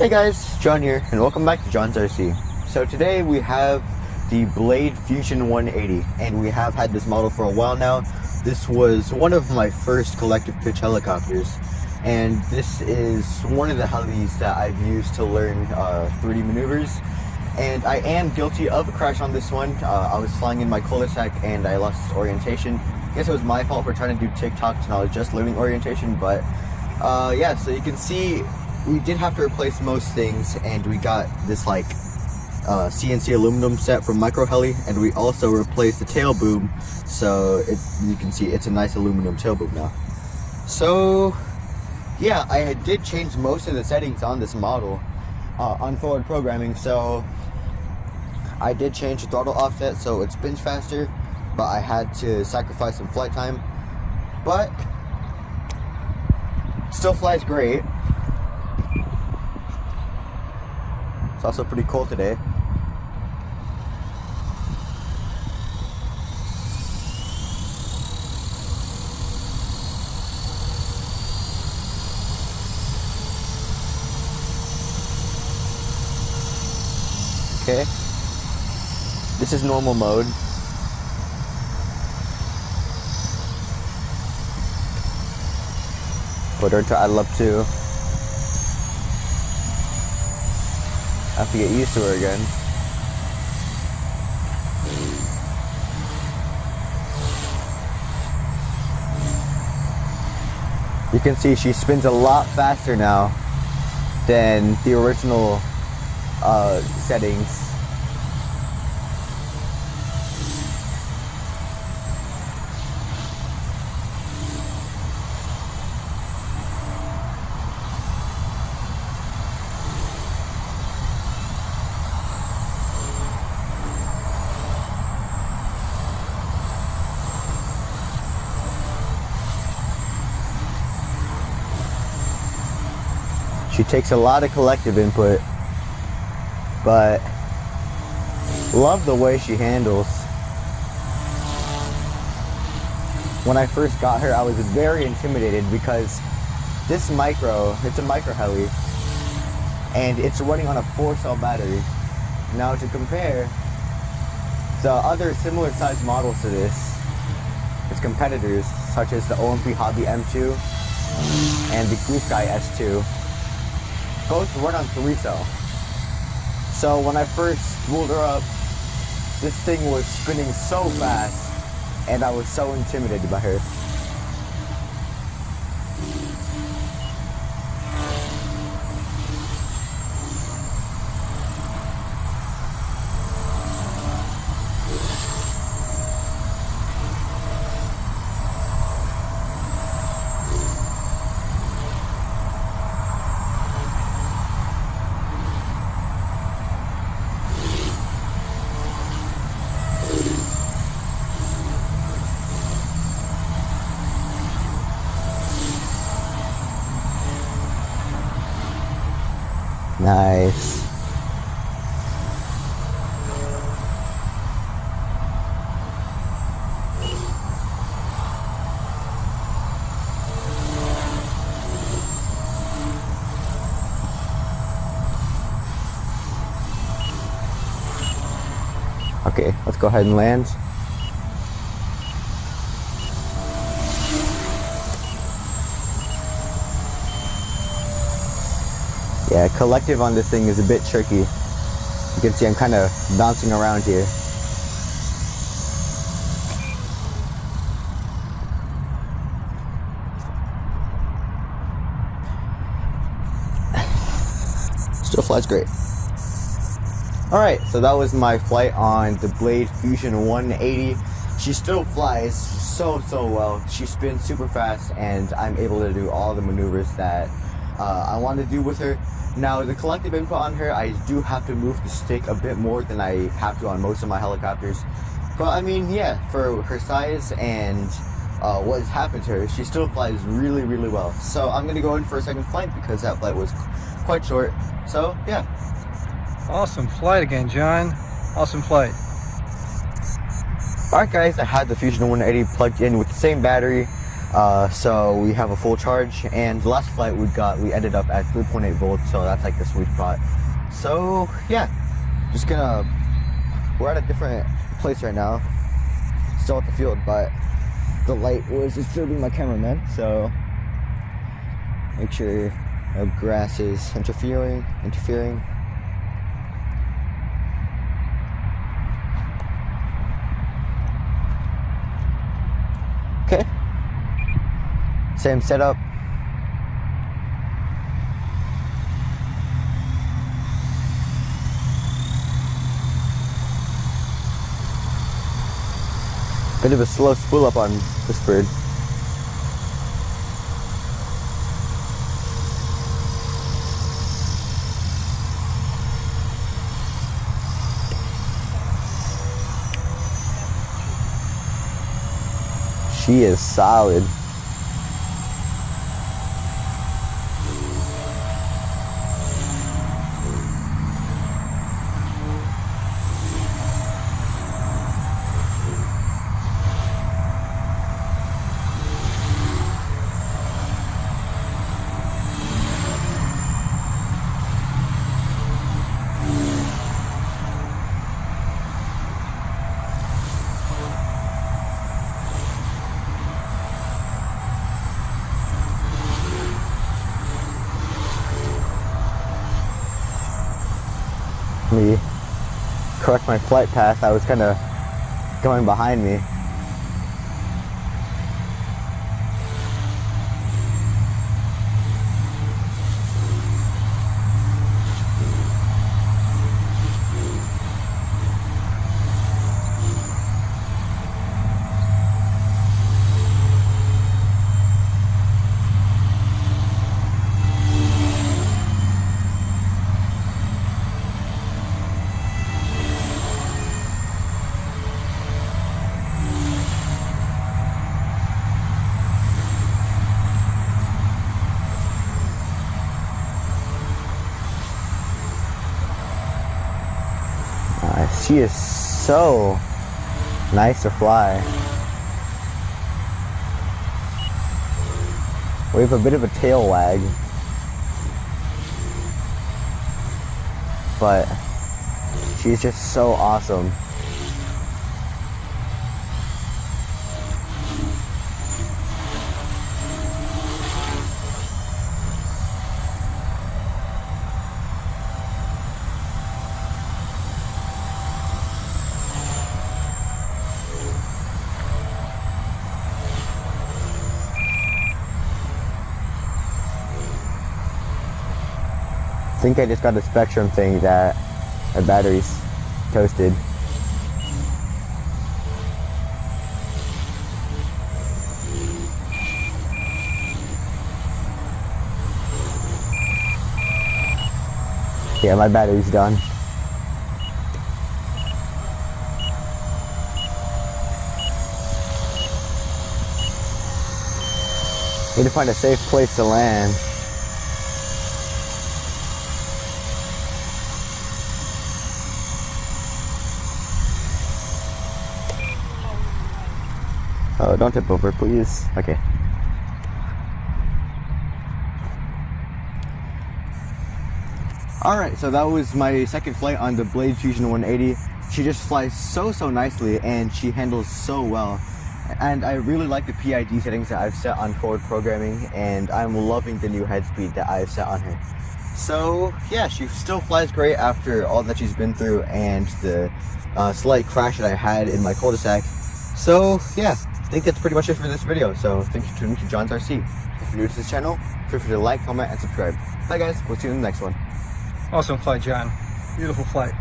Hey guys, John here, and welcome back to John's RC. So today we have the Blade Fusion 180, and we have had this model for a while now. This was one of my first collective pitch helicopters, and this is one of the helis that I've used to learn 3D maneuvers. And I am guilty of a crash on this one. I was flying in my cul-de-sac and I lost orientation. I guess it was my fault for trying to do TikToks and I was just learning orientation, but yeah, so you can see we did have to replace most things, and we got this like CNC aluminum set from Micro Heli, and we also replaced the tail boom, so you can see it's a nice aluminum tail boom now. So yeah, I did change most of the settings on this model on forward programming. So I did change the throttle offset so it spins faster, but I had to sacrifice some flight time, but still flies great. It's also pretty cold today. Okay, this is normal mode. Put her to idle up too. I have to get used to her again. You can see she spins a lot faster now than the original settings. She takes a lot of collective input, but love the way she handles. When I first got her, I was very intimidated because this it's a micro heli, and it's running on a 4-cell battery. Now to compare the other similar sized models to this, its competitors such as the OMP Hobby M2 and the Blue Sky S2, both run on 3-cell. So when I first spooled her up, this thing was spinning so fast, and I was so intimidated by her. Nice. Okay, let's go ahead and land. Yeah, collective on this thing is a bit tricky. You can see I'm kind of bouncing around here. Still flies great. Alright, so that was my flight on the Blade Fusion 180. She still flies so well. She spins super fast, and I'm able to do all the maneuvers that I want to do with her. Now, the collective input on her, I do have to move the stick a bit more than I have to on most of my helicopters. But I mean, yeah, for her size and what has happened to her, she still flies really well. So I'm going to go in for a second flight because that flight was quite short. So, yeah. Awesome flight again, John. Awesome flight. Alright guys, I had the Fusion 180 plugged in with the same battery. So we have a full charge, and the last flight we ended up at 3.8 volts, so that's like the sweet spot. So yeah, we're at a different place right now, still at the field, but the light was disturbing my cameraman, so make sure no grass is interfering. Okay, same setup. Bit of a slow spool up on this bird. She is solid. Let me correct my flight path. I was kind of going behind me. She is so nice to fly. We have a bit of a tail wag, but she's just so awesome. I think I just got a Spektrum thing that my battery's toasted. Yeah, my battery's done. Need to find a safe place to land. Oh, don't tip over, please. Okay. Alright, so that was my second flight on the Blade Fusion 180. She just flies so nicely, and she handles so well. And I really like the PID settings that I've set on forward programming, and I'm loving the new head speed that I've set on her. So yeah, she still flies great after all that she's been through and the slight crash that I had in my cul-de-sac. So yeah, I think that's pretty much it for this video. So thanks for tuning to John's RC. If you're new to this channel, feel free to like, comment, and subscribe. Bye guys, we'll see you in the next one. Awesome flight, John. Beautiful flight.